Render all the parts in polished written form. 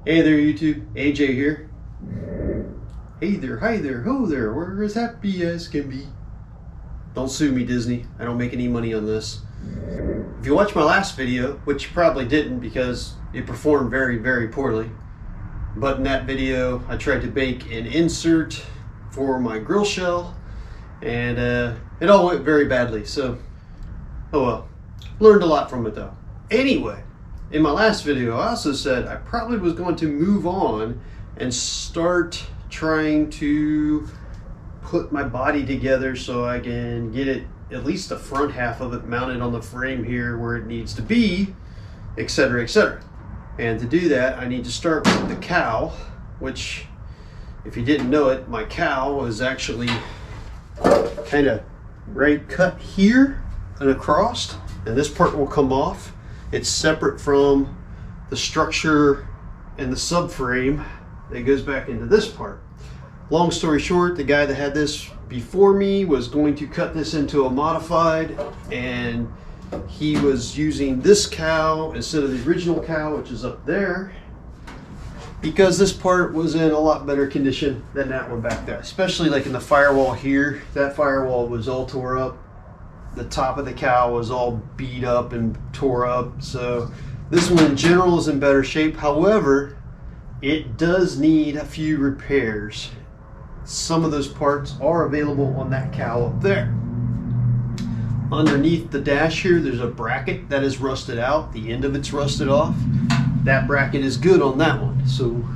Hey there YouTube, AJ here. Hey there, hi there, ho there, we're as happy as can be. Don't sue me, Disney. I don't make any money on this. If you watched my last video, which you probably didn't because it performed very, very poorly, but in that video I tried to bake an insert for my grill shell and it all went very badly, so oh well. Learned a lot from it though. Anyway, in my last video, I also said I probably was going to move on and start trying to put my body together so I can get it, at least the front half of it, mounted on the frame here where it needs to be, etc., etc. And to do that, I need to start with the cowl, which, if you didn't know it, my cowl was actually kind of right cut here and across, and this part will come off. It's separate from the structure and the subframe that goes back into this part. Long story short, the guy that had this before me was going to cut this into a modified, and he was using this cowl instead of the original cowl, which is up there, because this part was in a lot better condition than that one back there. Especially like in the firewall here, that firewall was all tore up. The top of the cowl was all beat up and tore up. So this one in general is in better shape. However, it does need a few repairs. Some of those parts are available on that cowl up there. Underneath the dash here, there's a bracket that is rusted out. The end of it's rusted off. That bracket is good on that one, so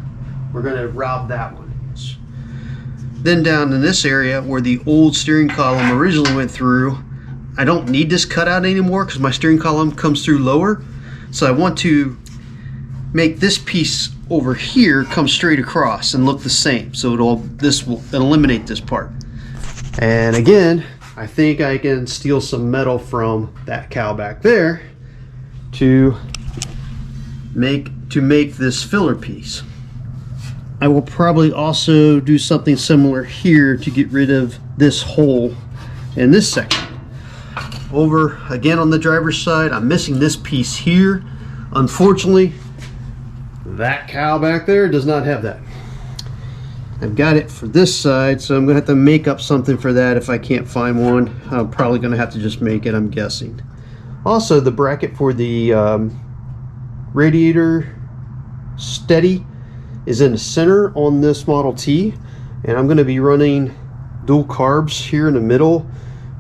we're going to rob that one. Then down in this area where the old steering column originally went through, I don't need this cutout anymore because my steering column comes through lower. So I want to make this piece over here come straight across and look the same. So this will eliminate this part. And again, I think I can steal some metal from that cowl back there to make this filler piece. I will probably also do something similar here to get rid of this hole in this section. Over again on the driver's side, I'm missing this piece here. Unfortunately, that cowl back there does not have that. I've got it for this side, so I'm gonna have to make up something for that if I can't find one. I'm probably gonna have to just make it, I'm guessing. Also, the bracket for the radiator steady is in the center on this Model T, and I'm gonna be running dual carbs here in the middle,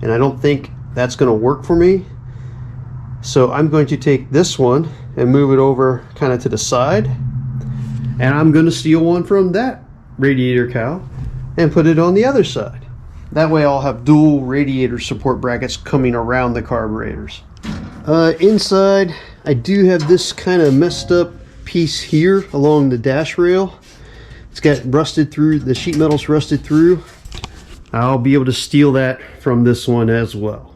and I don't think that's going to work for me. So I'm going to take this one and move it over kind of to the side, and I'm going to steal one from that radiator cowl and put it on the other side. That way I'll have dual radiator support brackets coming around the carburetors. Inside, I do have this kind of messed up piece here along the dash rail. It's got rusted through, the sheet metal's rusted through. I'll be able to steal that from this one as well.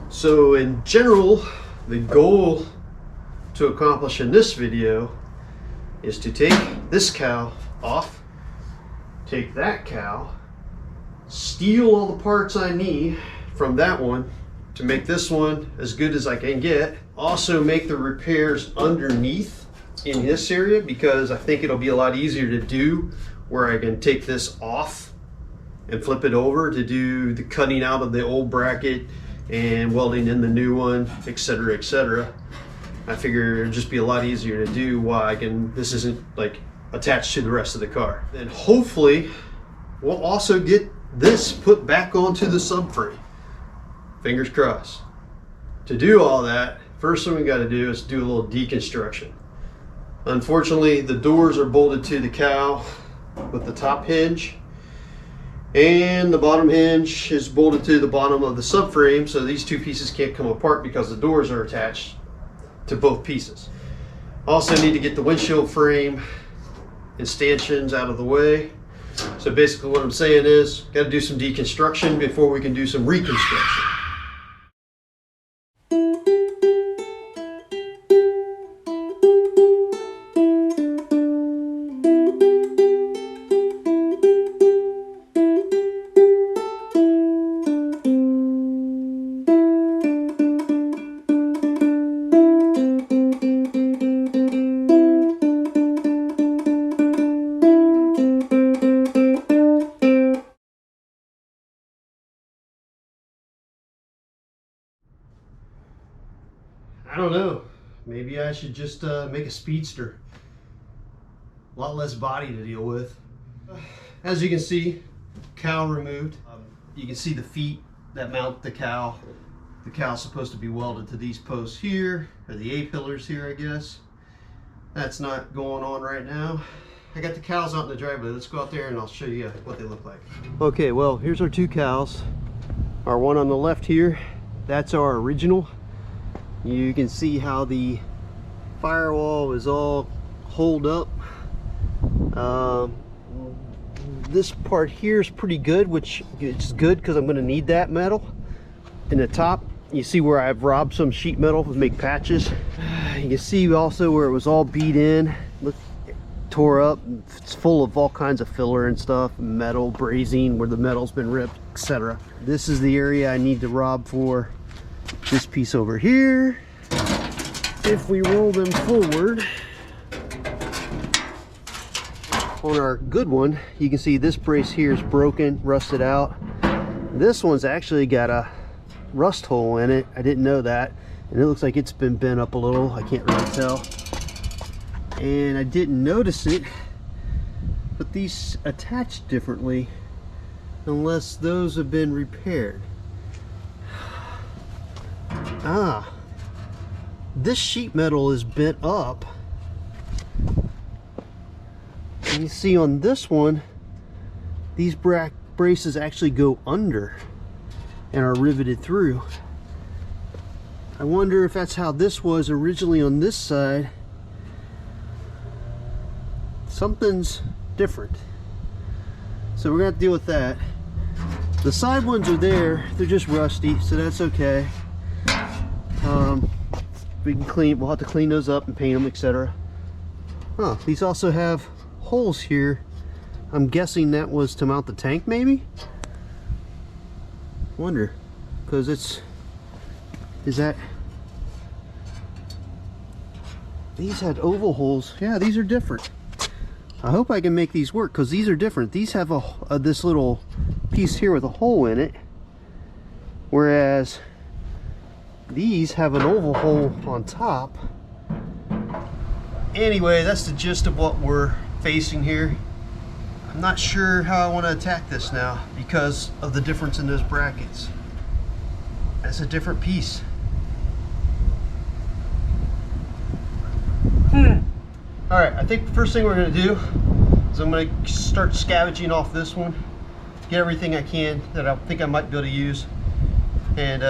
So in general, the goal to accomplish in this video is to take this cowl off, take that cowl, steal all the parts I need from that one to make this one as good as I can get. Also make the repairs underneath in this area, because I think it'll be a lot easier to do where I can take this off and flip it over to do the cutting out of the old bracket and welding in the new one, etc., etc. I figure it'd just be a lot easier to do while this isn't like attached to the rest of the car. And hopefully we'll also get this put back onto the subframe. Fingers crossed. To do all that, first thing we got to do is do a little deconstruction. Unfortunately, the doors are bolted to the cowl with the top hinge, and the bottom hinge is bolted to the bottom of the subframe, so these two pieces can't come apart because the doors are attached to both pieces. Also need to get the windshield frame and stanchions out of the way. So basically what I'm saying is, got to do some deconstruction before we can do some reconstruction. don't know. Maybe I should just make a speedster. A lot less body to deal with. As you can see, cowl removed. You can see the feet that mount the cowl. The cowl's supposed to be welded to these posts here, or the A-pillars here, I guess. That's not going on right now. I got the cows out in the driveway. Let's go out there and I'll show you what they look like. Okay, well, here's our two cows. Our one on the left here, that's our original. You can see how the firewall is all holed up. This part here is pretty good, which is good because I'm going to need that metal. In the top, you see where I've robbed some sheet metal to make patches. You can see also where it was all beat in. Look, tore up. It's full of all kinds of filler and stuff, metal, brazing where the metal's been ripped, etc. This is the area I need to rob for this piece over here. If we roll them forward, on our good one, you can see this brace here is broken, rusted out. This one's actually got a rust hole in it. I didn't know that, and it looks like it's been bent up a little. I can't really tell, and I didn't notice it, but these attach differently unless those have been repaired. This sheet metal is bent up. And you see on this one, these braces actually go under and are riveted through. I wonder if that's how this was originally on this side. Something's different. So we're gonna have to deal with that. The side ones are there, they're just rusty, so that's okay. We can clean, we'll have to clean those up and paint them, etc. These also have holes here. I'm guessing that was to mount the tank, maybe? Wonder, because it's, these had oval holes. Yeah, these are different. I hope I can make these work, because these are different. These have this little piece here with a hole in it, whereas these have an oval hole on top. Anyway, that's the gist of what we're facing here. I'm not sure how I want to attack this now because of the difference in those brackets. That's a different piece. Alright, I think the first thing we're going to do is I'm going to start scavenging off this one, get everything I can that I think I might be able to use, and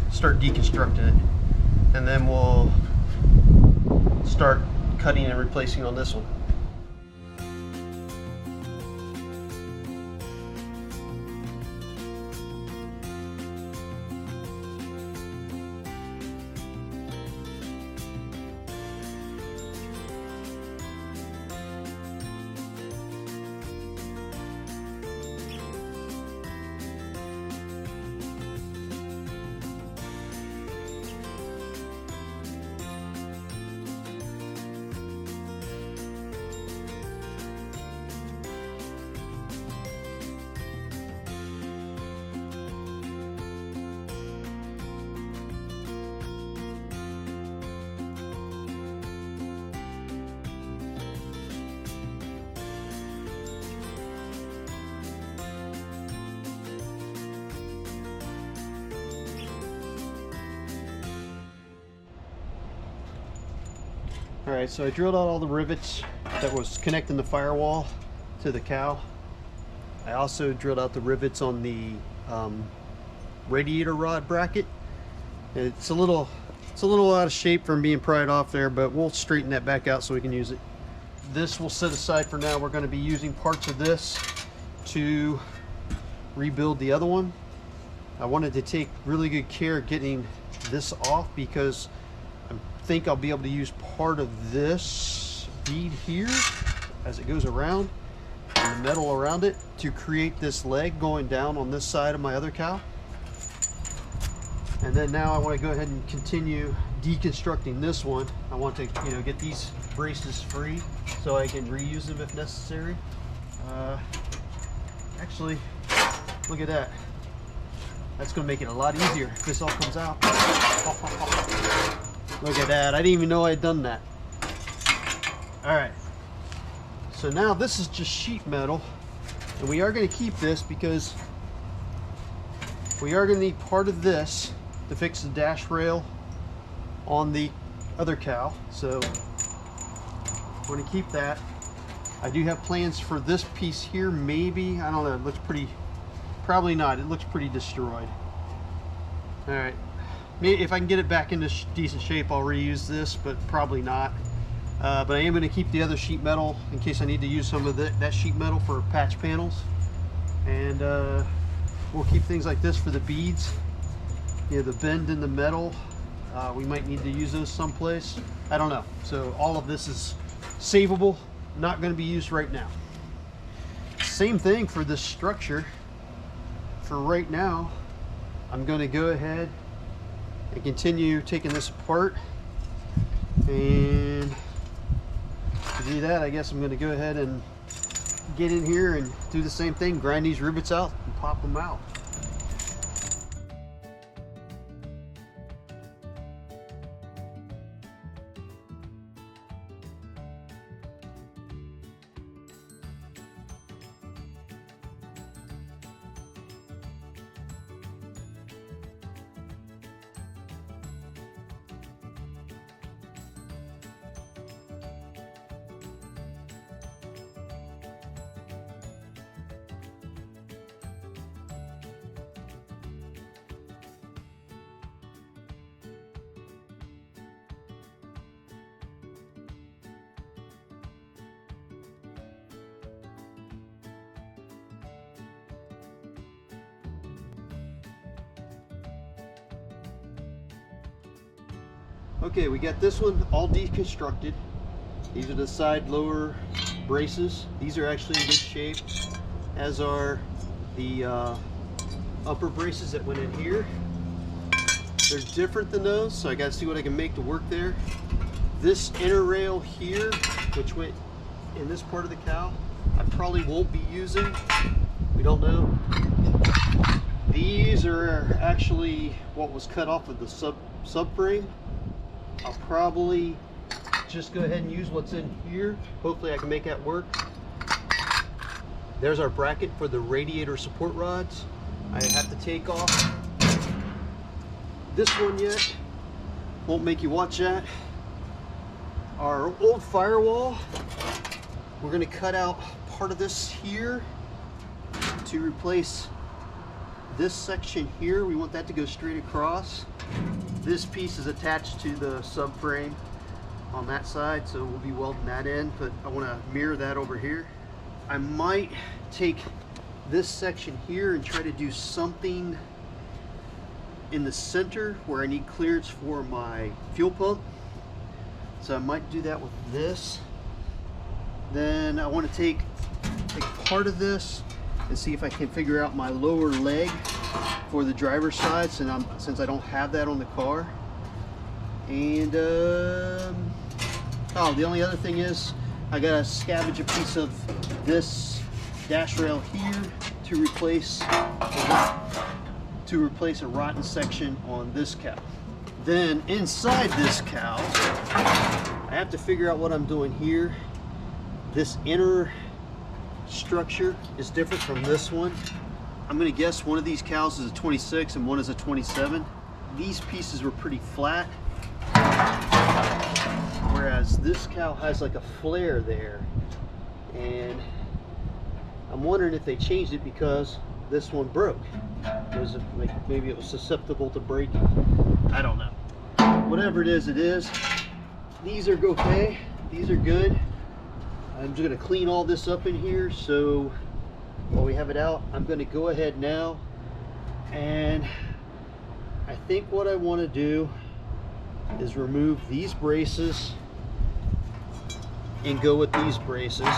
start deconstructing it. And then we'll start cutting and replacing on this one. Alright, so I drilled out all the rivets that was connecting the firewall to the cowl. I also drilled out the rivets on the radiator rod bracket. It's a little out of shape from being pried off there, but we'll straighten that back out so we can use it. This we'll set aside for now. We're going to be using parts of this to rebuild the other one. I wanted to take really good care of getting this off because I think I'll be able to use part of this bead here as it goes around and the metal around it to create this leg going down on this side of my other cowl. And then now I want to go ahead and continue deconstructing this one. I want to, get these braces free so I can reuse them if necessary. Actually, look at that. That's going to make it a lot easier if this all comes out. Look at that. I didn't even know I had done that. All right. So now this is just sheet metal. And we are going to keep this because we are going to need part of this to fix the dash rail on the other cowl. So I'm going to keep that. I do have plans for this piece here, maybe. I don't know. It looks pretty, probably not. It looks pretty destroyed. All right. Maybe if I can get it back into decent shape, I'll reuse this, but probably not. But I am going to keep the other sheet metal in case I need to use some of that sheet metal for patch panels. And we'll keep things like this for the beads. You know, the bend in the metal. We might need to use those someplace. I don't know. So all of this is savable, not going to be used right now. Same thing for this structure. For right now, I'm going to go ahead and continue taking this apart. And to do that, I guess I'm going to go ahead and get in here and do the same thing, grind these rivets out and pop them out. Okay, we got this one all deconstructed. These are the side lower braces. These are actually in good shape, as are the upper braces that went in here. They're different than those, so I gotta see what I can make to work there. This inner rail here, which went in this part of the cowl, I probably won't be using. We don't know. These are actually what was cut off of the subframe. I'll probably just go ahead and use what's in here. Hopefully I can make that work. There's our bracket for the radiator support rods. I have to take off this one yet. Won't make you watch that. Our old firewall, we're going to cut out part of this here to replace this section here. We want that to go straight across. This piece is attached to the subframe on that side, so we'll be welding that in, but I want to mirror that over here. I might take this section here and try to do something in the center where I need clearance for my fuel pump. So I might do that with this. Then I want to take part of this and see if I can figure out my lower leg for the driver's side, since I don't have that on the car. And oh, the only other thing is I gotta scavenge a piece of this dash rail here to replace a rotten section on this cowl. Then inside this cowl, I have to figure out what I'm doing here. This inner structure is different from this one. I'm gonna guess one of these cowls is a 26 and one is a 27. These pieces were pretty flat, whereas this cowl has like a flare there. And I'm wondering if they changed it because this one broke. Was it like maybe it was susceptible to breaking? I don't know. Whatever it is, it is. These are okay. These are good. I'm just gonna clean all this up in here, so while we have it out, I'm going to go ahead now, and I think what I want to do is remove these braces and go with these braces.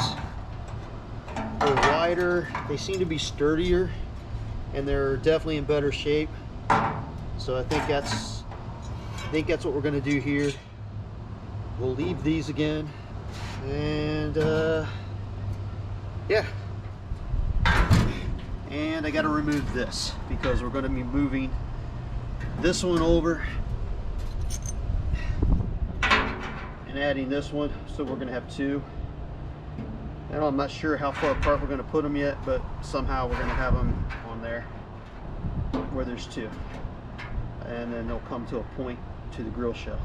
They're wider, they seem to be sturdier, and they're definitely in better shape. So I think that's what we're going to do here. We'll leave these again, and yeah. And I got to remove this because we're going to be moving this one over and adding this one, so we're going to have two. And I'm not sure how far apart we're going to put them yet, but somehow we're going to have them on there where there's two, and then they'll come to a point to the grill shell.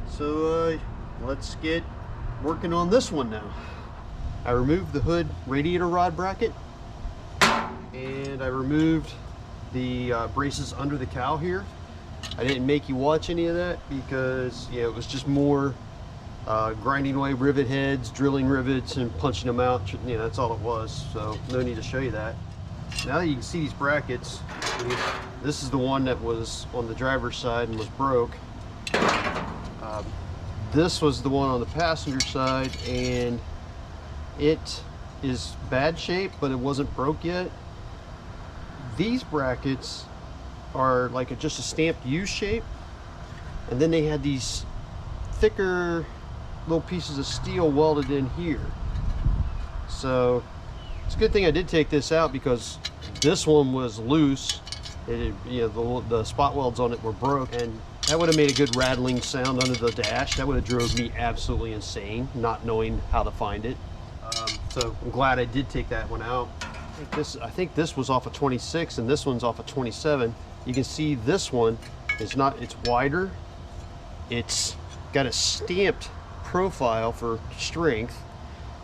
So let's get working on this one now. I removed the hood radiator rod bracket, and I removed the braces under the cowl here. I didn't make you watch any of that because it was just more grinding away rivet heads, drilling rivets and punching them out. That's all it was, so no need to show you that. Now that you can see these brackets, this is the one that was on the driver's side and was broke. This was the one on the passenger side, and it is bad shape, but it wasn't broke yet. These brackets are like just a stamped U shape, and then they had these thicker little pieces of steel welded in here. So it's a good thing I did take this out, because this one was loose. The spot welds on it were broke, and that would have made a good rattling sound under the dash. That would have drove me absolutely insane, not knowing how to find it. So I'm glad I did take that one out. I think this was off of 26, and this one's off of 27. You can see this one is it's wider. It's got a stamped profile for strength,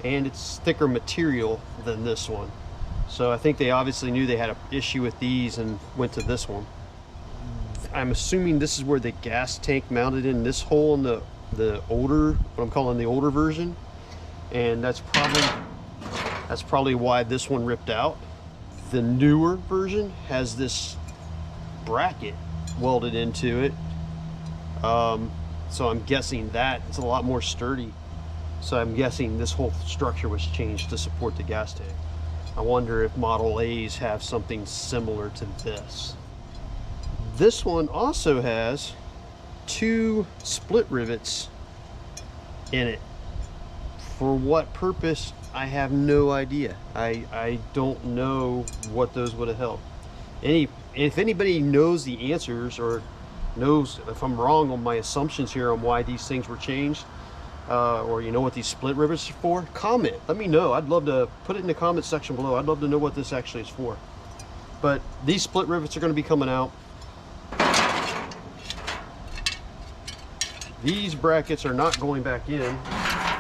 and it's thicker material than this one. So I think they obviously knew they had an issue with these and went to this one. I'm assuming this is where the gas tank mounted in this hole in the older, what I'm calling the older version, and that's probably why this one ripped out. The newer version has this bracket welded into it, so I'm guessing that it's a lot more sturdy. So I'm guessing this whole structure was changed to support the gas tank. I wonder if Model A's have something similar to this. This one also has two split rivets in it. For what purpose, I have no idea. I don't know what those would have helped. If anybody knows the answers, or knows if I'm wrong on my assumptions here on why these things were changed, or you know what these split rivets are for, comment. Let me know. I'd love to put it in the comment section below. I'd love to know what this actually is for. But these split rivets are going to be coming out. These brackets are not going back in.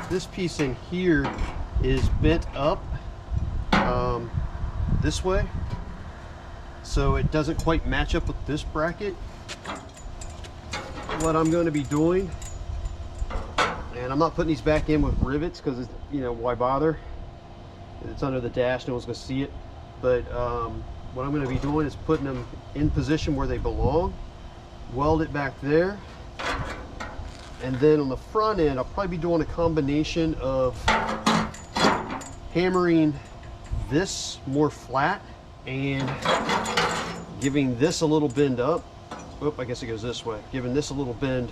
This piece in here is bent up this way, so it doesn't quite match up with this bracket. What I'm going to be doing, and I'm not putting these back in with rivets because why bother? It's under the dash, no one's going to see it. But what I'm going to be doing is putting them in position where they belong, weld it back there, and then on the front end I'll probably be doing a combination of hammering this more flat and giving this a little bend up. Oop, I guess it goes this way. Giving this a little bend.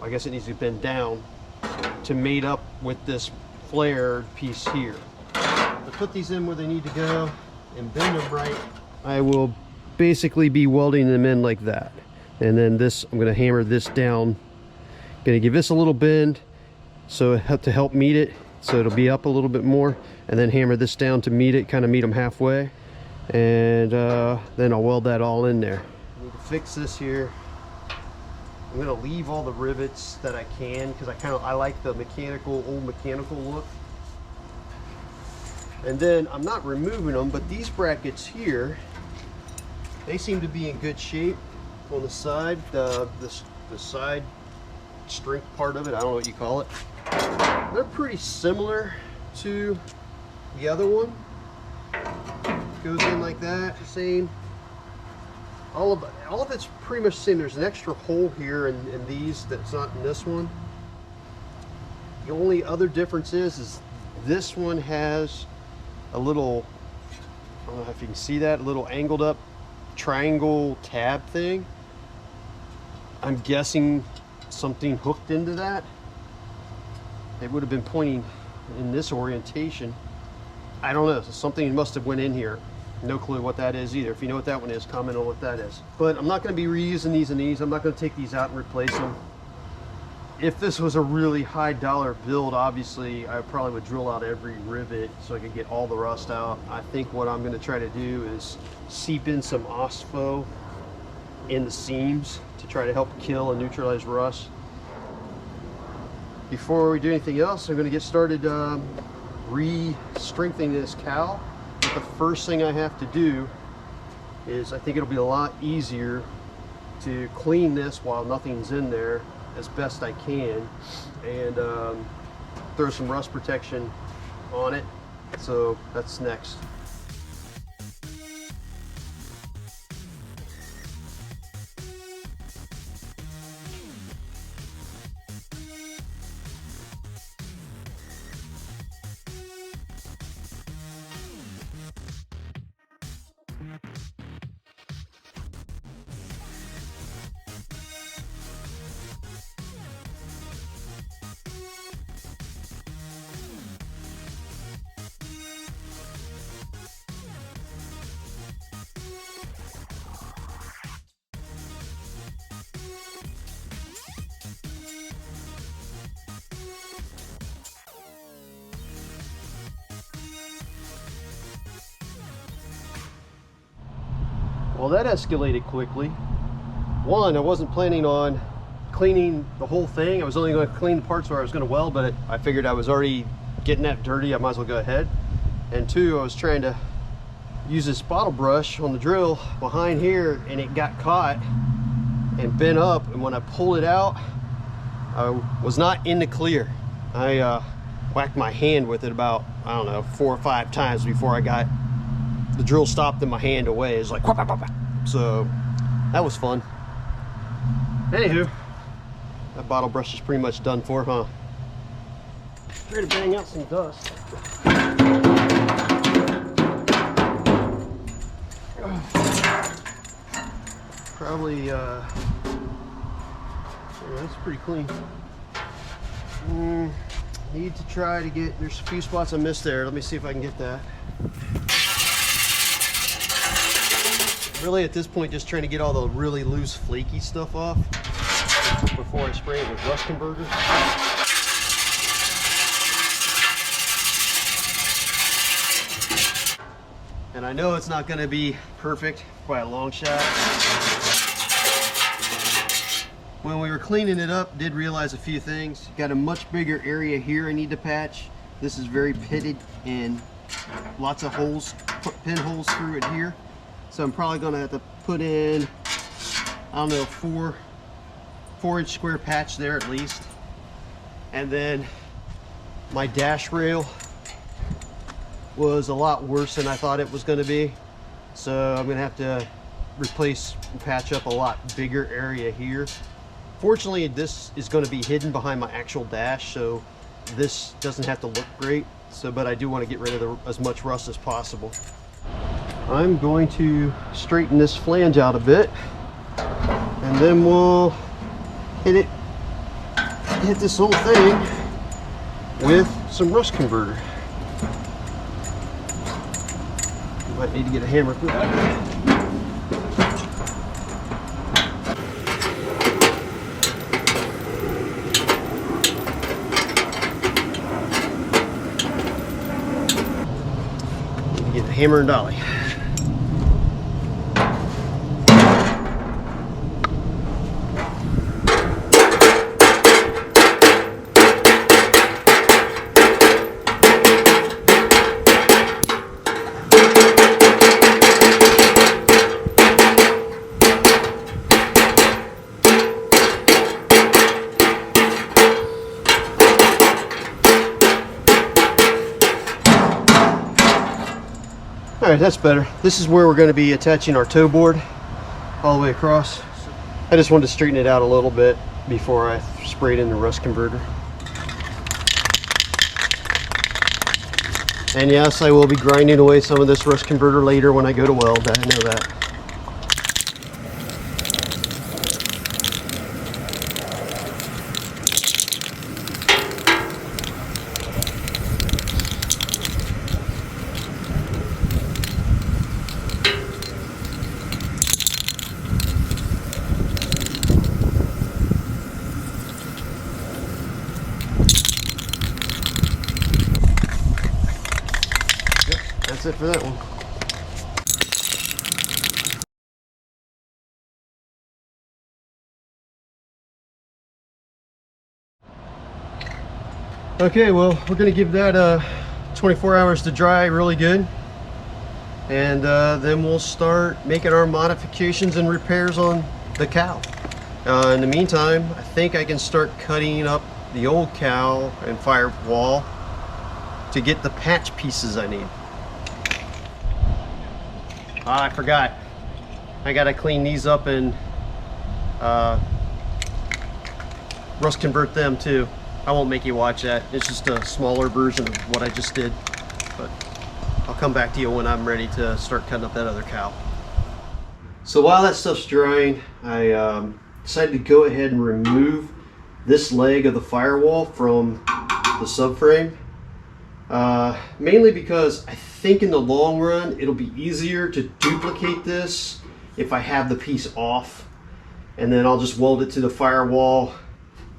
I guess it needs to bend down to mate up with this flared piece here. To put these in where they need to go and bend them right, I will basically be welding them in like that. And then this, I'm going to hammer this down. Going to give this a little bend so to help meet it, so it'll be up a little bit more, and then hammer this down to meet it, kind of meet them halfway, and then I'll weld that all in there. I need to fix this here. I'm going to leave all the rivets that I can, because I like the old mechanical look. And then I'm not removing them, but these brackets here, they seem to be in good shape on the side, the side strength part of it, I don't know what you call it. They're pretty similar to the other one. Goes in like that, the same. All of it's pretty much the same. There's an extra hole here in these that's not in this one. The only other difference is this one has a little, I don't know if you can see that, a little angled up triangle tab thing. I'm guessing something hooked into that. It would have been pointing in this orientation. I don't know, something must have went in here. No clue what that is either. If you know what that one is, comment on what that is. But I'm not going to be reusing these and these. I'm not going to take these out and replace them. If this was a really high dollar build, obviously I probably would drill out every rivet so I could get all the rust out. I think what I'm going to try to do is seep in some OSPO in the seams to try to help kill and neutralize rust. Before we do anything else, I'm going to get started re-strengthening this cowl. But the first thing I have to do is, I think it'll be a lot easier to clean this while nothing's in there as best I can, and throw some rust protection on it. So that's next. Well, that escalated quickly. One, I wasn't planning on cleaning the whole thing. I was only going to clean the parts where I was going to weld, but I figured I was already getting that dirty. I might as well go ahead. And two, I was trying to use this bottle brush on the drill behind here, and it got caught and bent up. And when I pulled it out, I was not in the clear. I whacked my hand with it about, I don't know, 4 or 5 times before I got the drill stopped in my hand away. It's like, whap, whap, whap. So that was fun. Anywho, that bottle brush is pretty much done for, huh? Ready to bang out some dust. Probably, yeah, that's pretty clean. Need to try to get, there's a few spots I missed there. Let me see if I can get that. Really at this point just trying to get all the really loose flaky stuff off before I spray it with rust converter. And I know it's not going to be perfect by a long shot. When we were cleaning it up, did realize a few things. Got a much bigger area here I need to patch. This is very pitted and lots of holes, pinholes through it here. So I'm probably gonna have to put in, I don't know, 4-inch square patch there at least. And then my dash rail was a lot worse than I thought it was gonna be. So I'm gonna have to replace and patch up a lot bigger area here. Fortunately, this is gonna be hidden behind my actual dash, so this doesn't have to look great. So, but I do want to get rid of as much rust as possible. I'm going to straighten this flange out a bit, and then we'll hit this whole thing with some rust converter. Might need to get a hammer for that. Need to get a hammer and dolly. All right, that's better. This is where we're going to be attaching our toe board all the way across. I just wanted to straighten it out a little bit before I sprayed in the rust converter. And yes, I will be grinding away some of this rust converter later when I go to weld. I know that. that's it for that one. Okay, well, we're going to give that 24 hours to dry really good, and then we'll start making our modifications and repairs on the cowl. In the meantime, I think I can start cutting up the old cowl and firewall to get the patch pieces I need. I forgot. I gotta clean these up and rust convert them too. I won't make you watch that. It's just a smaller version of what I just did. But I'll come back to you when I'm ready to start cutting up that other cowl. So while that stuff's drying, I decided to go ahead and remove this leg of the firewall from the subframe. Mainly because I think in the long run it'll be easier to duplicate this if I have the piece off, and then I'll just weld it to the firewall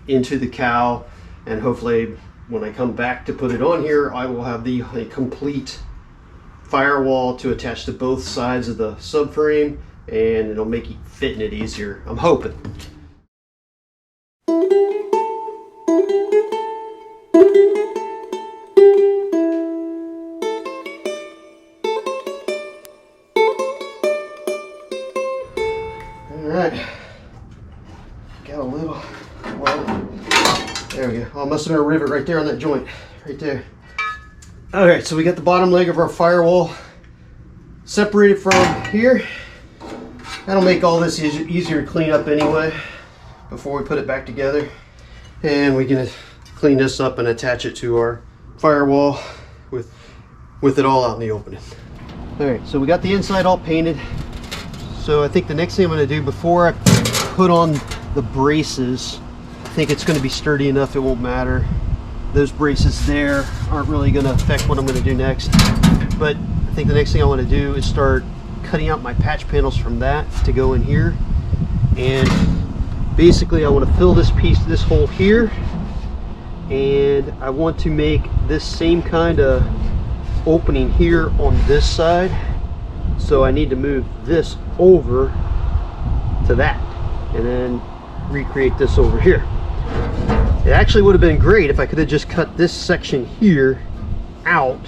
into the cowl, and hopefully when I come back to put it on here I will have a complete firewall to attach to both sides of the subframe, and it'll make fitting it easier, I'm hoping. Alright, got a little, well, there we go. Oh, must have been a rivet right there on that joint, right there. Alright, so we got the bottom leg of our firewall separated from here. That'll make all this easier to clean up anyway before we put it back together. And we're gonna clean this up and attach it to our firewall with it all out in the opening. Alright, so we got the inside all painted. So I think the next thing I'm going to do before I put on the braces, I think it's going to be sturdy enough it won't matter. Those braces there aren't really going to affect what I'm going to do next. But I think the next thing I want to do is start cutting out my patch panels from that to go in here. And basically I want to fill this piece, this hole here, and I want to make this same kind of opening here on this side. So I need to move this over to that and then recreate this over here. It actually would have been great if I could have just cut this section here out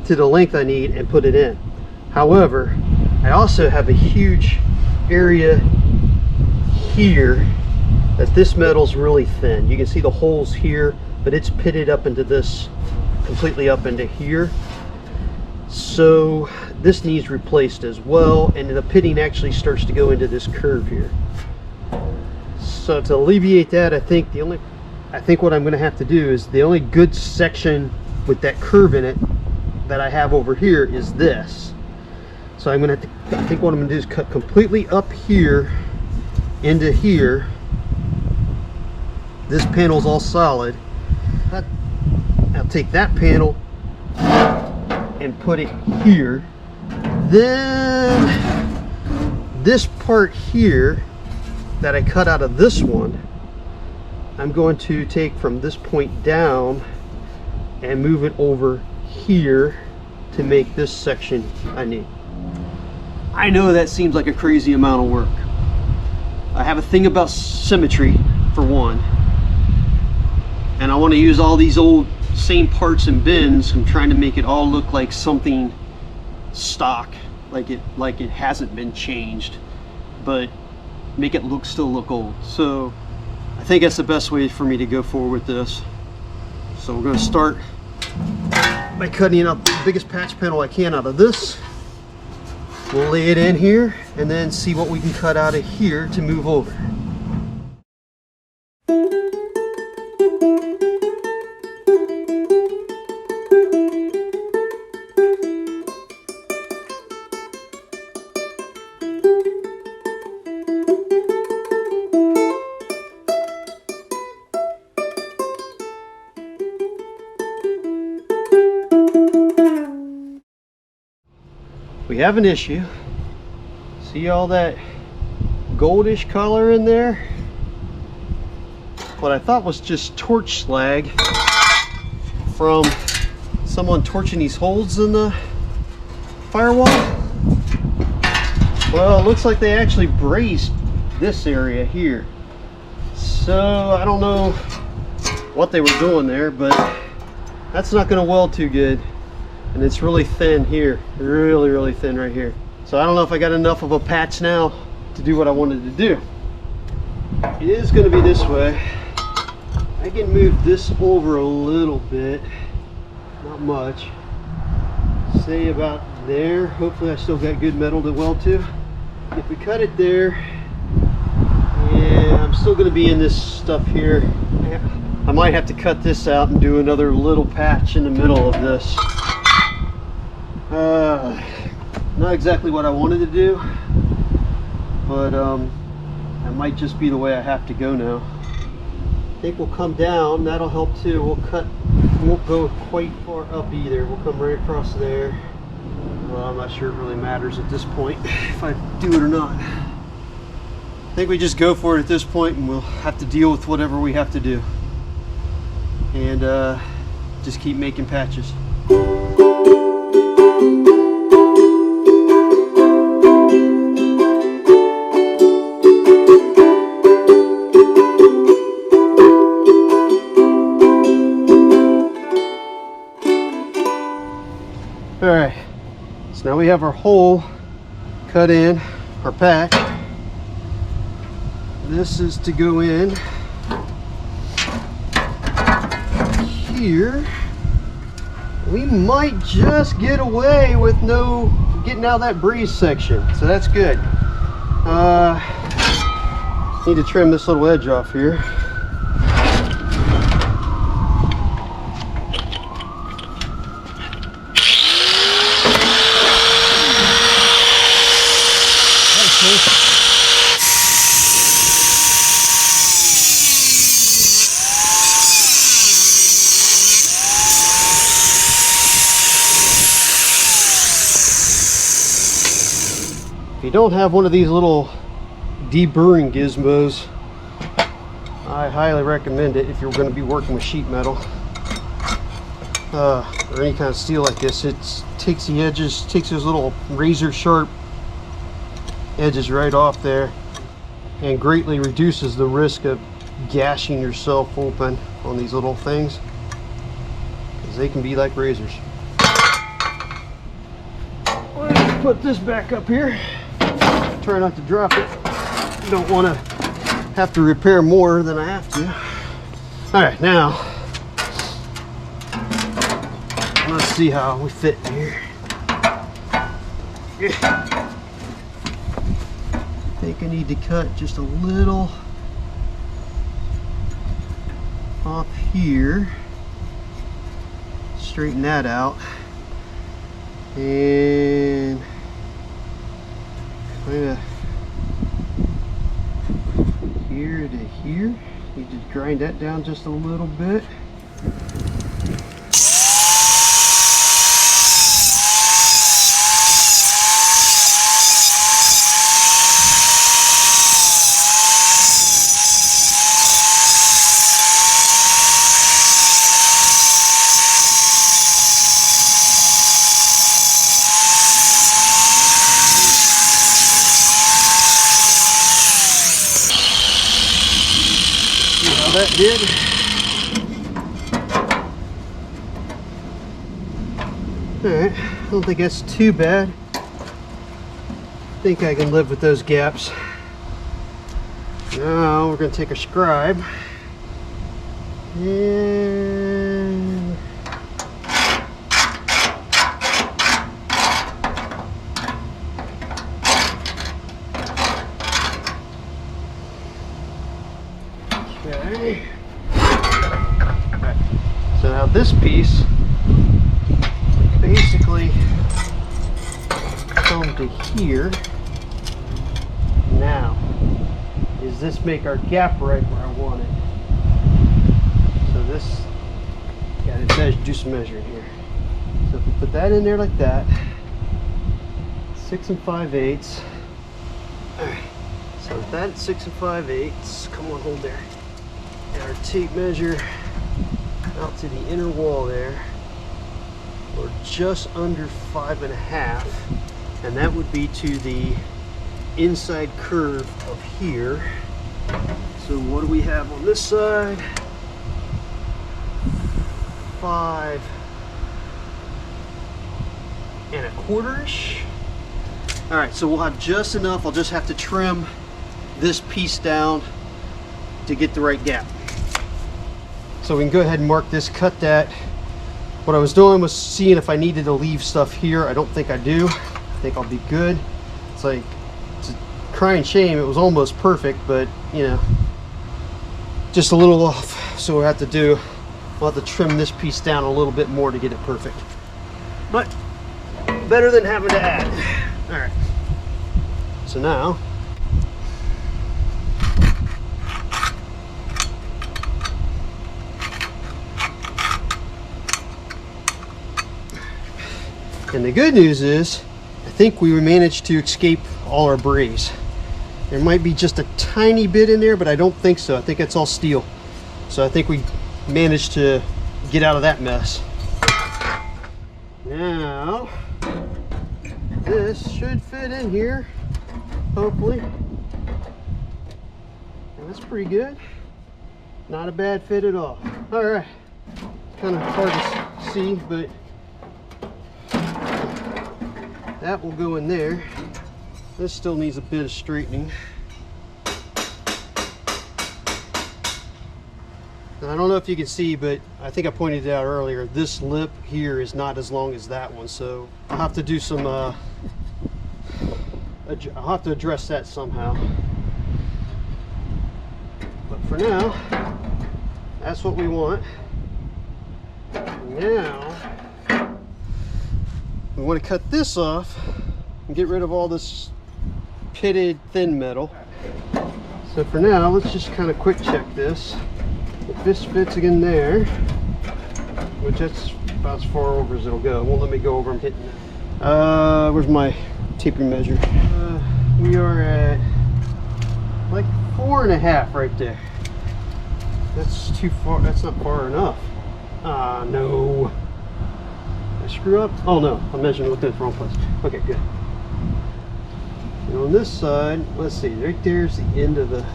to the length I need and put it in. However, I also have a huge area here that this metal's really thin. You can see the holes here, but it's pitted up into this, completely up into here. So this needs replaced as well, and the pitting actually starts to go into this curve here. So to alleviate that, I think what I'm going to have to do is the only good section with that curve in it that I have over here is this. So I'm going to have to, I think what I'm going to do is cut completely up here into here. This panel's all solid. I'll take that panel and put it here. Then this part here that I cut out of this one, I'm going to take from this point down and move it over here to make this section I need. I know that seems like a crazy amount of work. I have a thing about symmetry for one, and I want to use all these old same parts and bins. I'm trying to make it all look like something stock, like it hasn't been changed, but make it still look old. So I think that's the best way for me to go forward with this. So we're going to start by cutting out the biggest patch panel I can out of this. We'll lay it in here and then see what we can cut out of here to move over. We have an issue. See all that goldish color in there? What I thought was just torch slag from someone torching these holes in the firewall? Well, it looks like they actually braced this area here. So I don't know what they were doing there, but that's not going to weld too good. And it's really thin here, really thin right here. So I don't know if I got enough of a patch now to do what I wanted to do. It is going to be this way. I can move this over a little bit, not much. Say about there. Hopefully I still got good metal to weld to. If we cut it there, yeah, I'm still going to be in this stuff here. I might have to cut this out and do another little patch in the middle of this. Not exactly what I wanted to do, but that might just be the way I have to go now. I think we'll come down, that'll help too. We'll won't go quite far up either. We'll come right across there. Well, I'm not sure it really matters at this point if I do it or not. I think we just go for it at this point, and we'll have to deal with whatever we have to do. And just keep making patches. Alright, so now we have our hole cut in, our pack. This is to go in here. We might just get away with no getting out of that breeze section, so that's good. Need to trim this little edge off here. If you don't have one of these little deburring gizmos, I highly recommend it if you're going to be working with sheet metal or any kind of steel like this. It takes the edges, takes those little razor sharp edges right off there, and greatly reduces the risk of gashing yourself open on these little things, because they can be like razors. Let's put this back up here. Try not to drop it. Don't want to have to repair more than I have to. All right, now let's see how we fit in here. I think I need to cut just a little off here. Straighten that out. And kind of here to here. You just grind that down just a little bit. That did. Alright, I don't think that's too bad. I think I can live with those gaps. Now we're going to take a scribe and okay. Right. So now this piece basically come to here. Now, does this make our gap right where I want it? So this, got to do some measuring here. So if we put that in there like that, 6 5/8. All right. So with that 6 5/8, come on, hold there. Got our tape measure out to the inner wall there. or just under 5.5, and that would be to the inside curve of here. So what do we have on this side? 5.25-ish. All right, so we'll have just enough. I'll just have to trim this piece down to get the right gap. So we can go ahead and mark this, cut that. What I was doing was seeing if I needed to leave stuff here. I don't think I do. I think I'll be good. It's like, it's a crying shame. It was almost perfect, but you know, just a little off. So we'll have to do, we'll have to trim this piece down a little bit more to get it perfect. But better than having to add. All right. So now, and the good news is, I think we managed to escape all our braze. There might be just a tiny bit in there, but I don't think so. I think it's all steel. So I think we managed to get out of that mess. Now, this should fit in here, hopefully. And that's pretty good. Not a bad fit at all. All right, kind of hard to see, but that will go in there. This still needs a bit of straightening. Now, I don't know if you can see, but I think I pointed it out earlier. This lip here is not as long as that one, so I'll have to do some, I'll have to address that somehow. But for now, that's what we want. Now, we want to cut this off and get rid of all this pitted thin metal. So for now, let's just kind of quick check this. If this fits in there, which that's about as far over as it'll go. It won't let me go over. I'm hitting it. Where's my taping measure? We are at like 4.5 right there. That's too far. That's not far enough. No. Did I screw up? Oh no, I'm measuring with the wrong place. Okay, good. And on this side, let's see, right there's the end of the,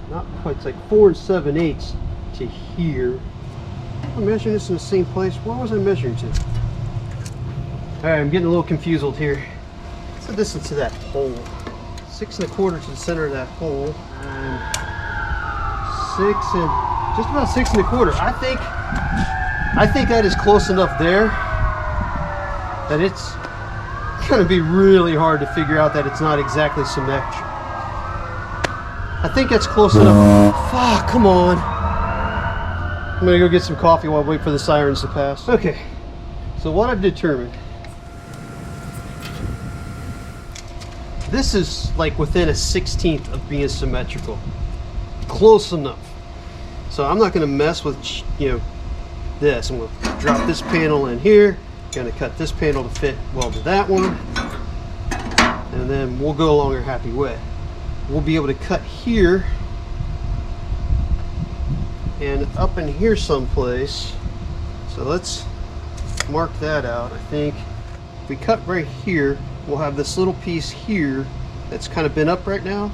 not quite, it's like 4 7/8 to here. I'm measuring this in the same place. Where was I measuring to? All right, I'm getting a little confused here. What's the distance to that hole? 6 1/4 to the center of that hole, and 6 and just about 6 1/4. I think that is close enough there that it's going to be really hard to figure out that it's not exactly symmetric. I think that's close enough. Fuck, come on. I'm going to go get some coffee while I wait for the sirens to pass. Okay, so what I've determined, this is like within a 1/16 of being symmetrical. Close enough. So I'm not going to mess with, you know, this. I'm going to drop this panel in here. Going to cut this panel to fit well to that one, and then we'll go along our happy way. We'll be able to cut here and up in here someplace. So let's mark that out. I think if we cut right here, we'll have this little piece here that's kind of bent up right now.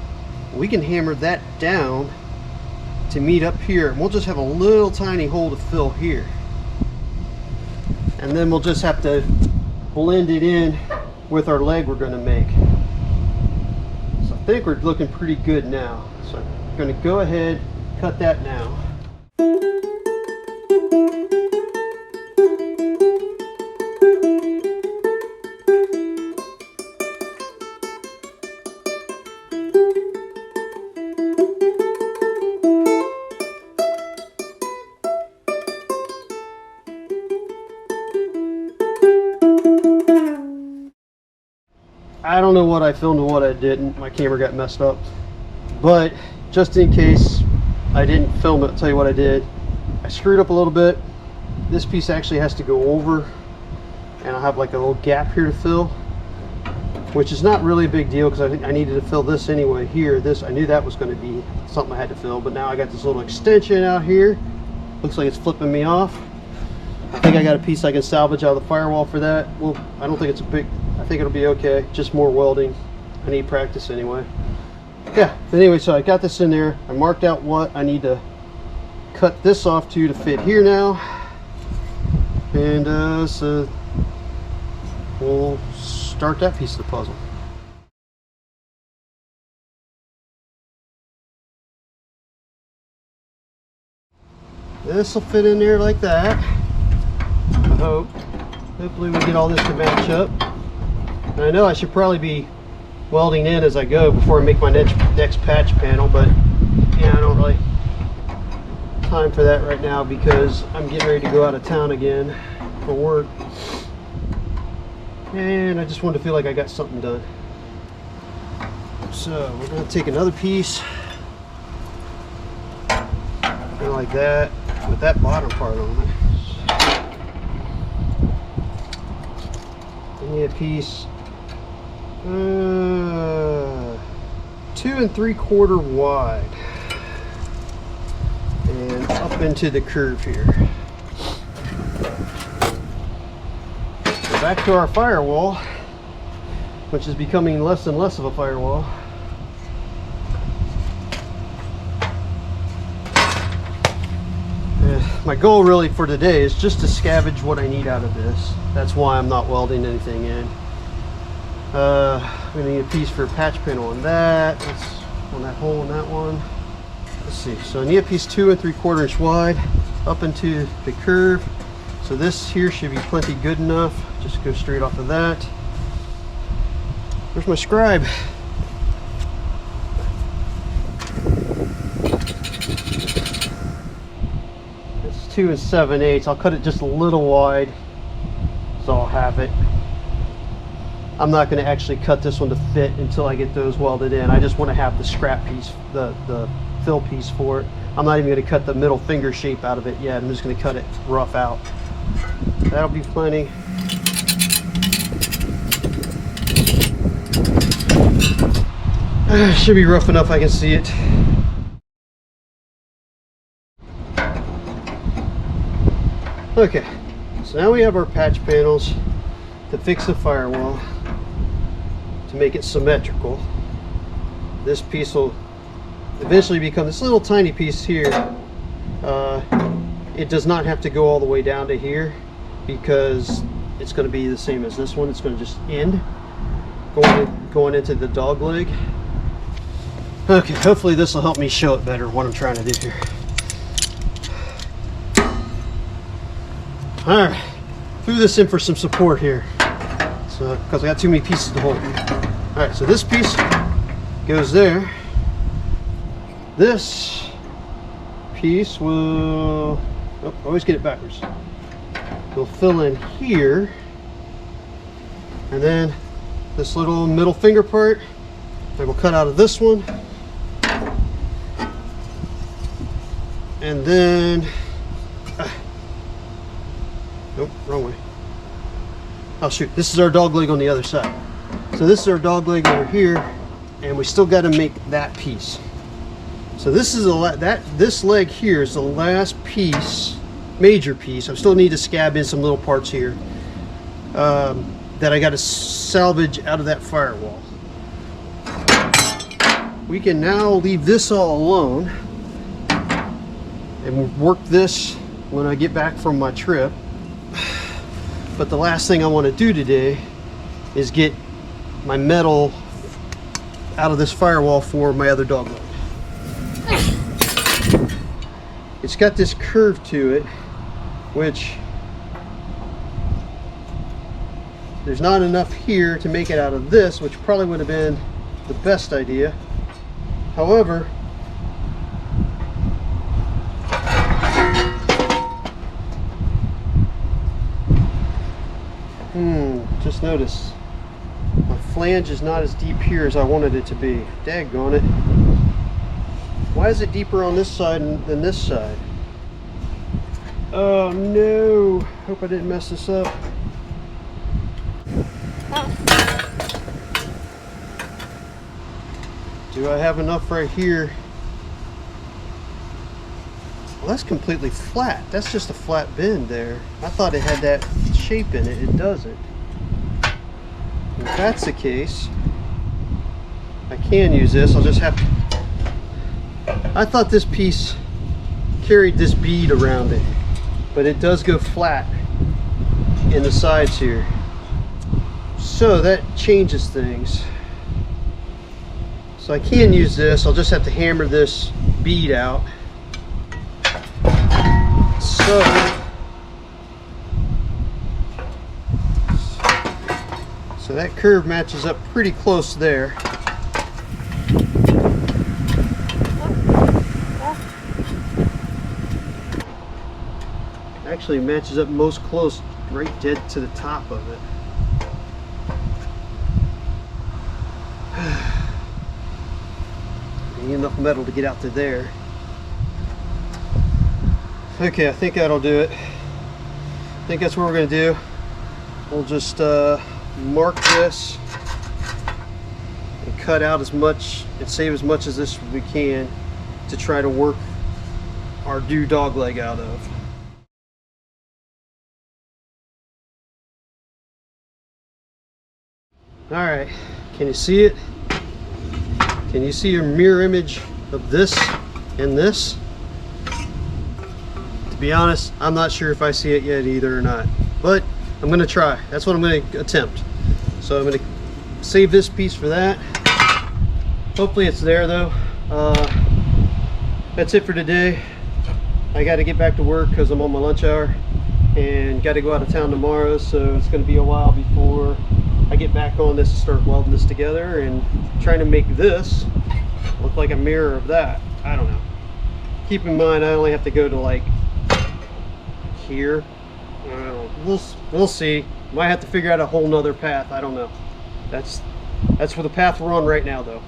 We can hammer that down to meet up here, and we'll just have a little tiny hole to fill here. And then we'll just have to blend it in with our leg we're going to make. So I think we're looking pretty good now. So I'm going to go ahead, cut that now. I don't know what I filmed and what I didn't. My camera got messed up. But just in case I didn't film it, I'll tell you what I did. I screwed up a little bit. This piece actually has to go over, and I'll have like a little gap here to fill, which is not really a big deal because I needed to fill this anyway here. This, I knew that was going to be something I had to fill, but now I got this little extension out here. Looks like it's flipping me off. think I got a piece I can salvage out of the firewall for that. Well, I don't think it's a big, I think it'll be okay. Just more welding. I need practice anyway. Yeah, but anyway, so I got this in there. I marked out what I need to cut this off to fit here now. And so we'll start that piece of the puzzle. This will fit in there like that. I hope. Hopefully we get all this to match up. And I know I should probably be welding in as I go before I make my next patch panel, but yeah, I don't really have time for that right now because I'm getting ready to go out of town again for work. And I just wanted to feel like I got something done. So we're going to take another piece, kind of like that, with that bottom part on it. I need a piece 2 3/4 wide and up into the curve here. So back to our firewall, which is becoming less and less of a firewall. My goal really for today is just to scavenge what I need out of this. That's why I'm not welding anything in. I'm going to need a piece for a patch panel on that. That's on that hole in that one. Let's see. So I need a piece 2 3/4 inch wide up into the curve. So this here should be plenty good enough. Just go straight off of that. Where's my scribe? It's 2 7/8. I'll cut it just a little wide, so I'll have it. I'm not going to actually cut this one to fit until I get those welded in. I just want to have the scrap piece, the fill piece for it. I'm not even going to cut the middle finger shape out of it yet. I'm just going to cut it rough out. That'll be plenty. Should be rough enough I can see it. Okay, so now we have our patch panels to fix the firewall, to make it symmetrical. This piece will eventually become this little tiny piece here. It does not have to go all the way down to here because it's going to be the same as this one. It's going to just end going into the dog leg. Okay, hopefully this will help me show it better what I'm trying to do here. All right, threw this in for some support here. So, because I got too many pieces to hold. All right, so this piece goes there. This piece will, oh, always get it backwards. Will fill in here. And then this little middle finger part, I will cut out of this one. And then, nope, wrong way. Oh shoot, this is our dog leg on the other side. So this is our dog leg over here, and we still got to make that piece. So this is this leg here is the last piece, major piece. I still need to scab in some little parts here that I got to salvage out of that firewall. We can now leave this all alone and work this when I get back from my trip. But the last thing I want to do today is get my metal out of this firewall for my other dog leg. It's got this curve to it, which there's not enough here to make it out of this, which probably would have been the best idea. However, just notice my flange is not as deep here as I wanted it to be. Daggone it. Why is it deeper on this side than this side? Oh no, hope I didn't mess this up. Do I have enough right here? that's completely flat. That's just a flat bend there. I thought it had that shape in it. It doesn't. If that's the case, I can use this. I'll just have to... I thought this piece carried this bead around it, but it does go flat in the sides here. So that changes things. So I can use this. I'll just have to hammer this bead out. So that curve matches up pretty close there. Actually matches up most close, right dead to the top of it. Ain't enough metal to get out to there. Okay, I think that'll do it. I think that's what we're going to do. We'll just mark this and cut out as much and save as much as this we can to try to work our new dog leg out of. Alright, can you see it? Can you see your mirror image of this and this? To be honest, I'm not sure if I see it yet either or not, but I'm going to try. That's what I'm going to attempt. So I'm going to save this piece for that. Hopefully it's there though. That's it for today. I got to get back to work because I'm on my lunch hour and got to go out of town tomorrow, so it's going to be a while before I get back on this and start welding this together and trying to make this look like a mirror of that. I don't know. Keep in mind I only have to go to like here. We'll see. Might have to figure out a whole nother path. I don't know. That's for the path we're on right now though.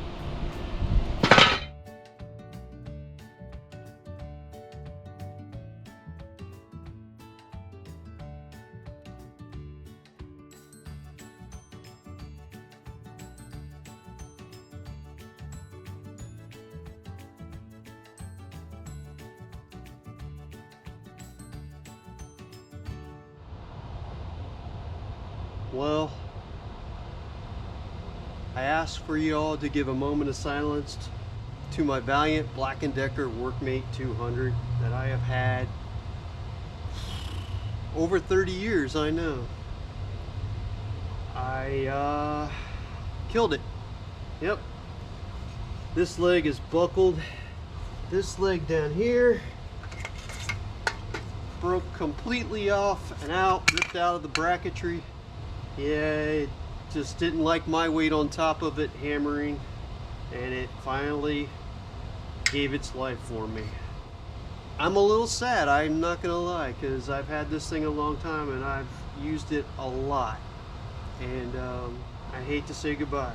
Well, I asked for you all to give a moment of silence to my valiant Black & Decker Workmate 200 that I have had over 30 years, I know. I killed it. Yep. This leg is buckled. This leg down here broke completely off and out, ripped out of the bracketry. Yeah, it just didn't like my weight on top of it hammering, and it finally gave its life for me. I'm a little sad, I'm not gonna lie, because I've had this thing a long time and I've used it a lot, and I hate to say goodbye.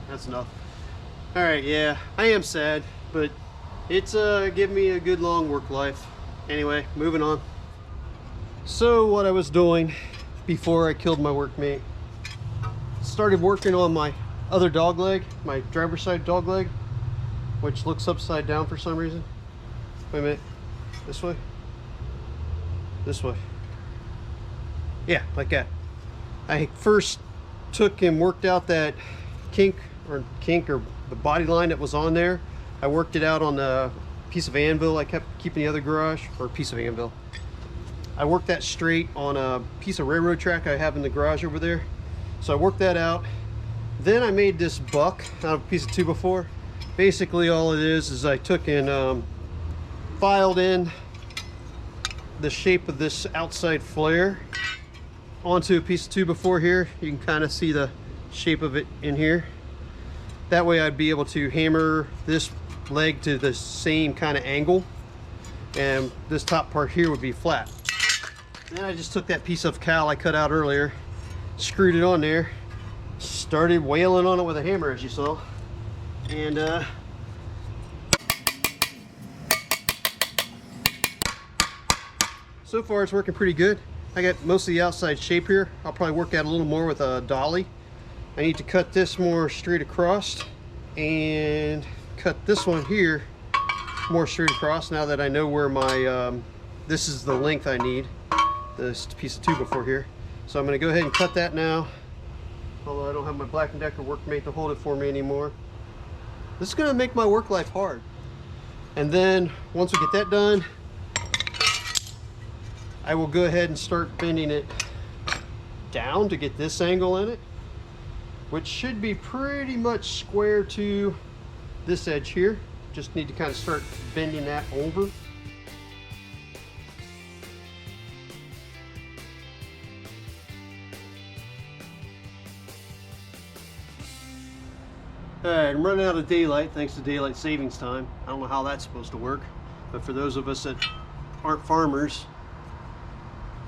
That's enough. Alright, yeah, I am sad, but it's given me a good long work life. Anyway, moving on. So what I was doing before I killed my workmate, started working on my other dog leg, my driver's side dog leg, which looks upside down for some reason. Wait a minute, this way? This way. Yeah, like that. I first took and worked out that kink or the body line that was on there. I worked it out on the piece of anvil I kept keeping the other garage, or piece of anvil. I worked that straight on a piece of railroad track I have in the garage over there. So I worked that out. Then I made this buck out of a piece of 2x4. Basically all it is I took and filed in the shape of this outside flare onto a piece of 2x4 here. You can kind of see the shape of it in here. That way I'd be able to hammer this leg to the same kind of angle, and this top part here would be flat. Then I just took that piece of cowl I cut out earlier, screwed it on there, started wailing on it with a hammer, as you saw, and so far it's working pretty good. I got most of the outside shape here. I'll probably work out a little more with a dolly I need to cut this more straight across and cut this one here more straight across now that I know where my, this is the length I need, this piece of 2x4 here. So I'm going to go ahead and cut that now, although I don't have my Black & Decker workmate to hold it for me anymore. This is going to make my work life hard. And then once we get that done, I will go ahead and start bending it down to get this angle in it, which should be pretty much square to this edge here. Just need to kind of start bending that over. Alright, I'm running out of daylight thanks to daylight savings time. I don't know how that's supposed to work, but for those of us that aren't farmers,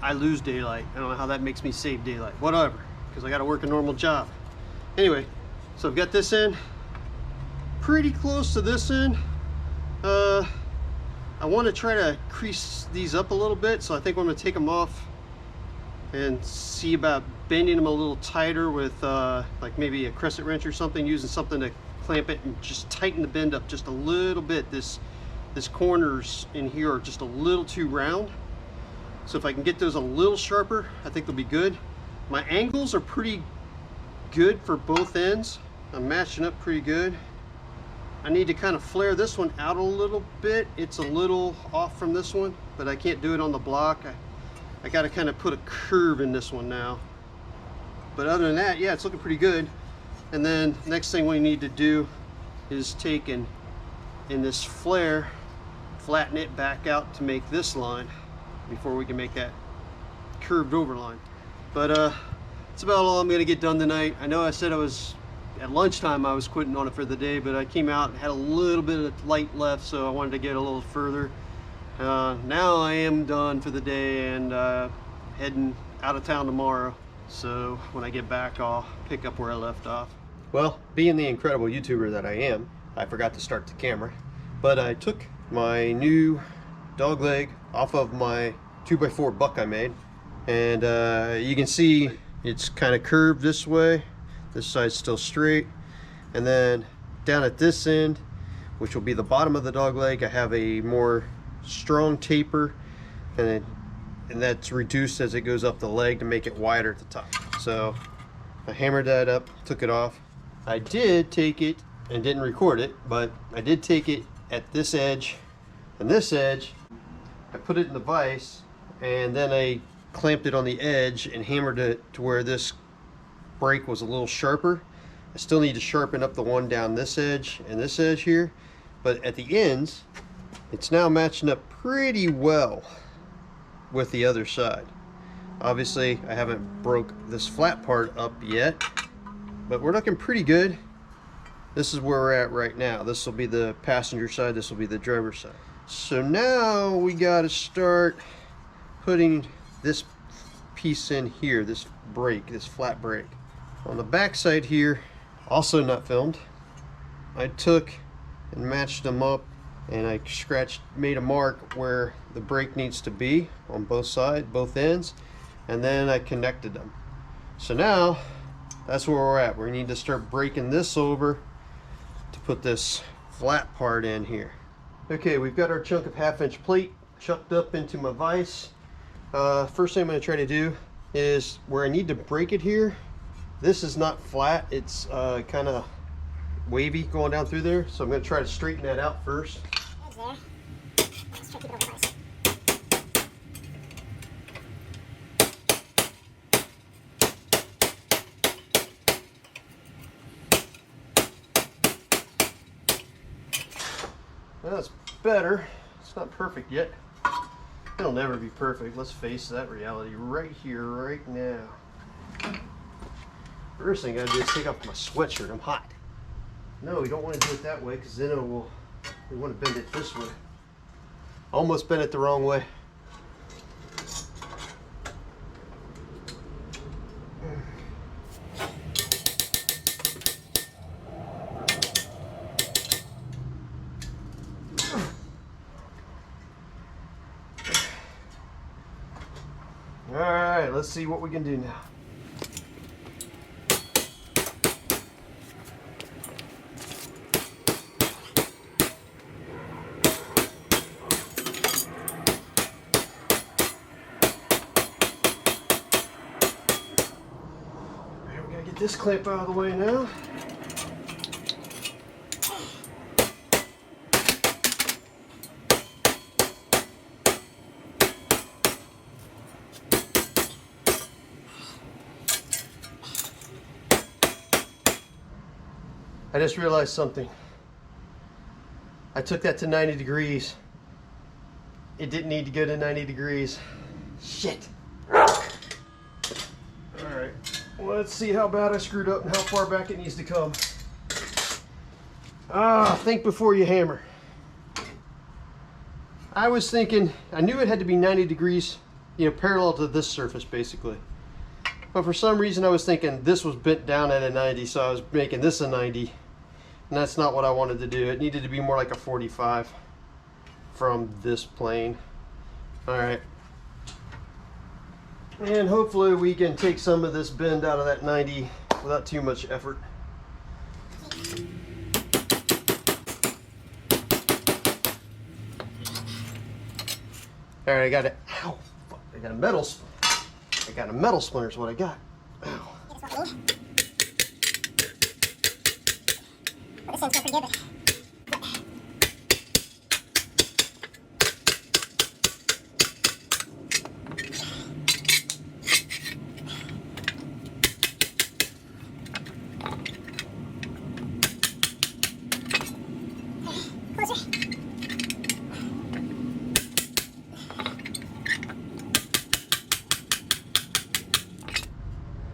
I lose daylight. I don't know how that makes me save daylight. Whatever, because I got to work a normal job. Anyway, so I've got this end pretty close to this end. I want to try to crease these up a little bit, so I think I'm going to take them off and see about bending them a little tighter with like maybe a crescent wrench or something, using something to clamp it and just tighten the bend up just a little bit. This corners in here are just a little too round, so if I can get those a little sharper, I think they'll be good. My angles are pretty good for both ends. I'm matching up pretty good. I need to kind of flare this one out a little bit. It's a little off from this one, but I can't do it on the block. I got to kind of put a curve in this one now. But other than that, yeah, it's looking pretty good. And then next thing we need to do is take in this flare, flatten it back out to make this line before we can make that curved over line. But that's about all I'm going to get done tonight. I know I said I was at lunchtime I was quitting on it for the day, but I came out and had a little bit of light left, so I wanted to get a little further. Now I am done for the day and heading out of town tomorrow, so when I get back I'll pick up where I left off. Well, being the incredible YouTuber that I am, I forgot to start the camera, but I took my new dog leg off of my 2x4 buck I made, and you can see it's kind of curved this way. This side's still straight, and then down at this end, which will be the bottom of the dog leg, I have a more strong taper, and that's reduced as it goes up the leg to make it wider at the top. So I hammered that up, took it off. I did take it and didn't record it, but I did take it at this edge and this edge. I put it in the vise, and then I clamped it on the edge and hammered it to where this break was a little sharper. I still need to sharpen up the one down this edge and this edge here, but at the ends it's now matching up pretty well with the other side. Obviously I haven't broke this flat part up yet, but we're looking pretty good. This is where we're at right now. This will be the passenger side, this will be the driver's side. So now we got to start putting this piece in here, this break, this flat break. On the back side here, also not filmed, I took and matched them up, and I made a mark where the break needs to be on both sides, both ends, and then I connected them. So now that's where we're at. We need to start breaking this over to put this flat part in here. Okay, we've got our chunk of 1/2-inch plate chucked up into my vise. First thing I'm going to try to do is where I need to break it here. This is not flat, it's kind of wavy going down through there, so I'm going to try to straighten that out first. That's better. It's not perfect yet. It'll never be perfect. Let's face that reality right here, right now. First thing I gotta do is take off my sweatshirt. I'm hot. No, we don't want to do it that way, because then we want to bend it this way. Almost bent it the wrong way. Alright, let's see what we can do now. this clamp out of the way now. I just realized something. I took that to 90 degrees. It didn't need to go to 90 degrees. Shit. Alright, let's see how bad I screwed up and how far back it needs to come. Think before you hammer. I was thinking, I knew it had to be 90 degrees, parallel to this surface basically. But for some reason I was thinking this was bent down at a 90, so I was making this a 90. And that's not what I wanted to do. It needed to be more like a 45 from this plane. Alright. And hopefully we can take some of this bend out of that 90 without too much effort. Alright, I got it. Ow! Fuck, I got a metal splinter is what I got. Ow. This one's pretty good.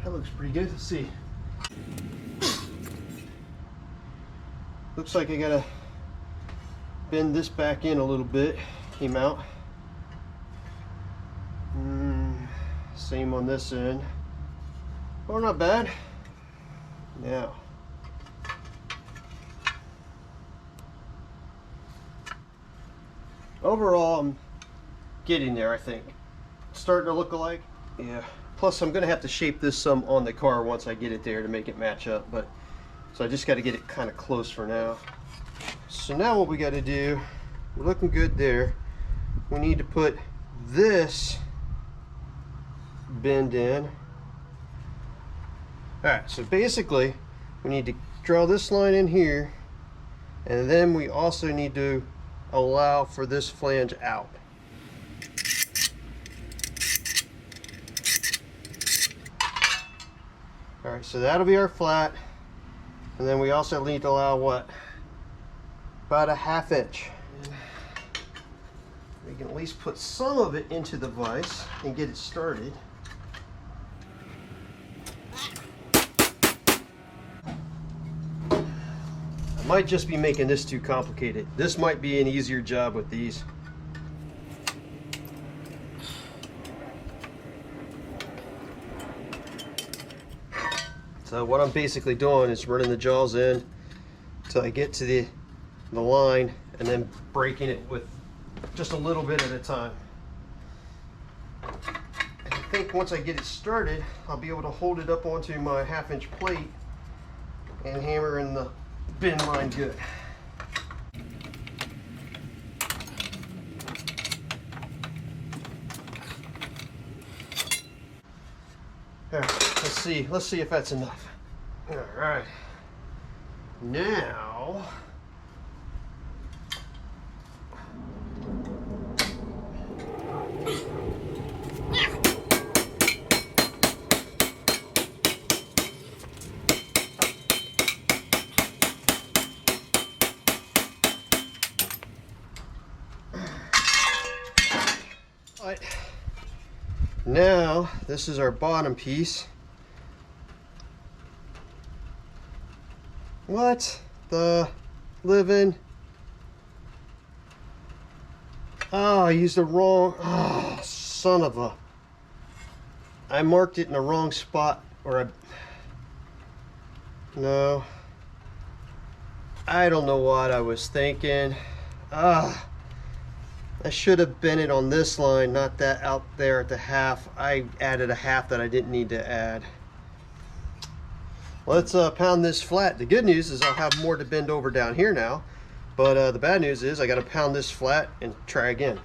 That looks pretty good. Let's see. Looks like I gotta bend this back in a little bit. Came out. Same on this end. Oh, not bad. Now, overall, I'm getting there. I think starting to look alike. Yeah. Plus, I'm gonna have to shape this some on the car once I get it there to make it match up. But so I just got to get it kind of close for now. So now what we got to do, we're looking good there. We need to put this bend in. Alright, so basically we need to draw this line in here, and then we also need to allow for this flange out. Alright, so that'll be our flat. And then we also need to allow what? About a 1/2 inch. We can at least put some of it into the vise and get it started. I might just be making this too complicated. This might be an easier job with these. So what I'm basically doing is running the jaws in until I get to the line, and then breaking it with just a little bit at a time. And I think once I get it started, I'll be able to hold it up onto my 1/2 inch plate and hammer in the bend line good. All right, let's see if that's enough. All right, now now this is our bottom piece. What the living? Oh, I used the wrong, oh, son of a, I marked it in the wrong spot, or no, I don't know what I was thinking. I should have bent it on this line, not that out there at the 1/2. I added a 1/2 that I didn't need to add. Let's pound this flat. The good news is I'll have more to bend over down here now, but the bad news is I got to pound this flat and try again.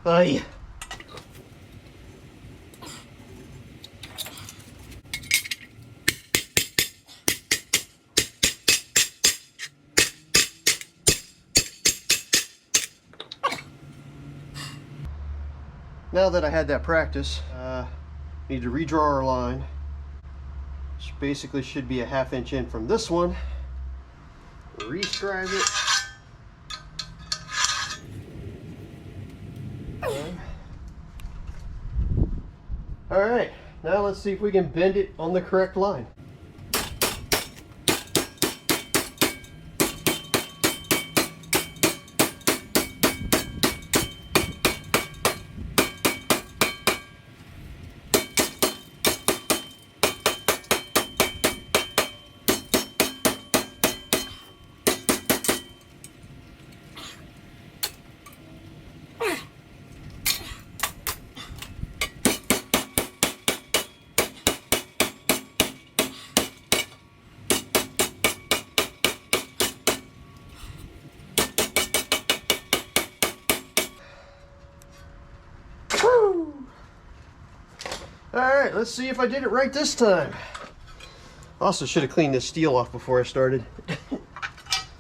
Aye. Now that I had that practice, need to redraw our line, which basically should be a 1/2 inch in from this one. Rescribe it. All right, now let's see if we can bend it on the correct line. Alright, let's see if I did it right this time. Also should have cleaned this steel off before I started.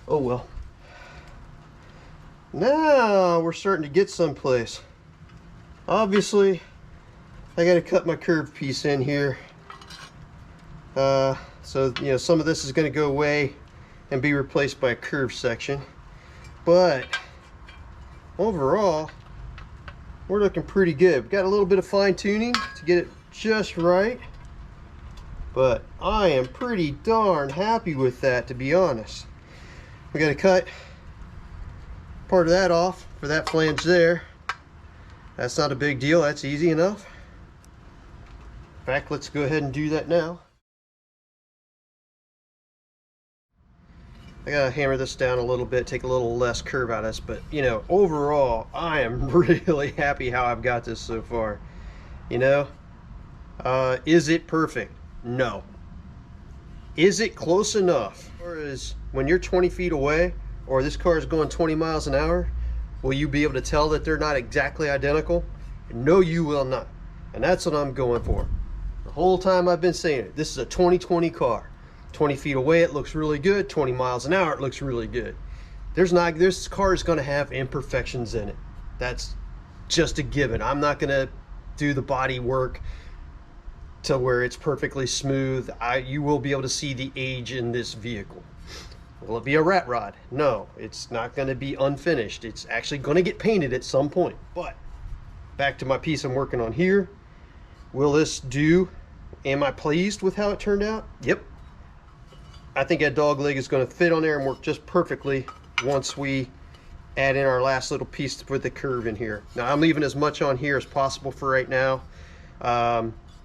Oh well. Now we're starting to get someplace. Obviously, I got to cut my curved piece in here. So, you know, some of this is going to go away and be replaced by a curved section. But overall, we're looking pretty good. We've got a little bit of fine tuning to get it just right, but I am pretty darn happy with that, to be honest. We got to cut part of that off for that flange there. That's not a big deal, that's easy enough. In fact, let's go ahead and do that now. I gotta hammer this down a little bit, take a little less curve out of this, but you know, overall, I am really happy how I've got this so far. You know, is it perfect? No. Is it close enough? Or is when you're 20 feet away, or this car is going 20 miles an hour, will you be able to tell that they're not exactly identical? No, you will not. And that's what I'm going for. The whole time I've been saying it, this is a 2020 car. 20 feet away it looks really good, 20 miles an hour it looks really good. This car is going to have imperfections in it. That's just a given. I'm not going to do the body work to where it's perfectly smooth. You will be able to see the age in this vehicle. Will it be a rat rod? No, it's not going to be unfinished. It's actually going to get painted at some point. But back to my piece I'm working on here. Will this do? Am I pleased with how it turned out? Yep. I think that dog leg is going to fit on there and work just perfectly once we add in our last little piece with the curve in here. Now I'm leaving as much on here as possible for right now.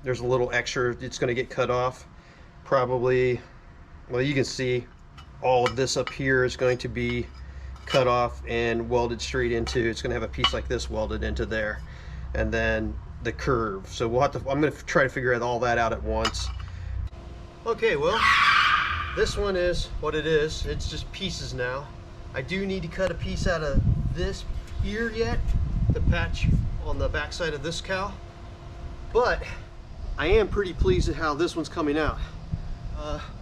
There's a little extra it's going to get cut off. Probably, well, you can see all of this up here is going to be cut off and welded straight into, it's going to have a piece like this welded into there. And then the curve. So we'll have to, I'm going to try to figure all that out at once. Okay, well, this one is what it is. It's just pieces now. I do need to cut a piece out of this here yet, the patch on the back side of this cowl. But I am pretty pleased at how this one's coming out.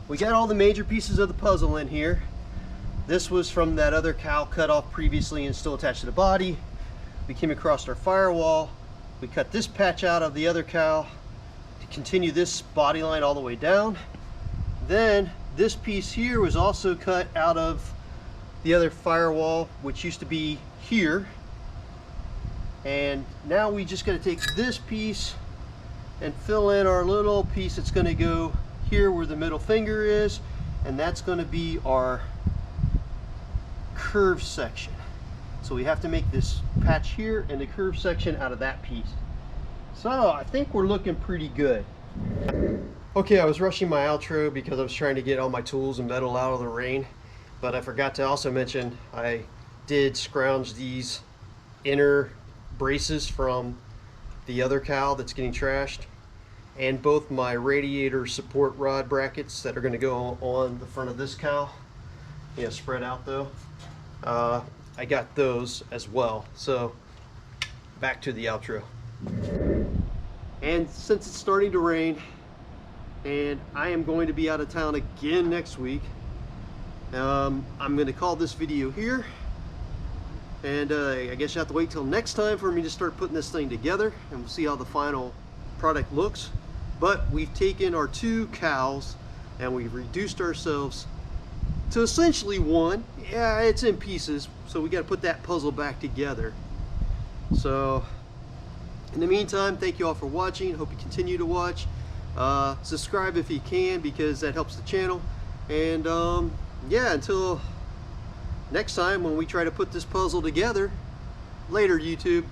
We got all the major pieces of the puzzle in here. This was from that other cowl cut off previously and still attached to the body. We came across our firewall. We cut this patch out of the other cowl to continue this body line all the way down. Then this piece here was also cut out of the other firewall, which used to be here. And now we just got to take this piece and fill in our little piece that's going to go here where the middle finger is, and that's going to be our curve section. So we have to make this patch here and the curve section out of that piece. So I think we're looking pretty good. Okay, I was rushing my outro because I was trying to get all my tools and metal out of the rain, but I forgot to also mention I did scrounge these inner braces from the other cowl that's getting trashed, and both my radiator support rod brackets that are going to go on the front of this cowl, you know, spread out though. I got those as well. So back to the outro. And since it's starting to rain and I am going to be out of town again next week, I'm going to call this video here, And I guess you have to wait till next time for me to start putting this thing together, and we'll see how the final product looks. But we've taken our 2 cowls and we've reduced ourselves to essentially one. Yeah, it's in pieces, so we got to put that puzzle back together. So in the meantime, thank you all for watching. Hope you continue to watch. Subscribe if you can, because that helps the channel. And yeah, until next time when we try to put this puzzle together. Later, YouTube.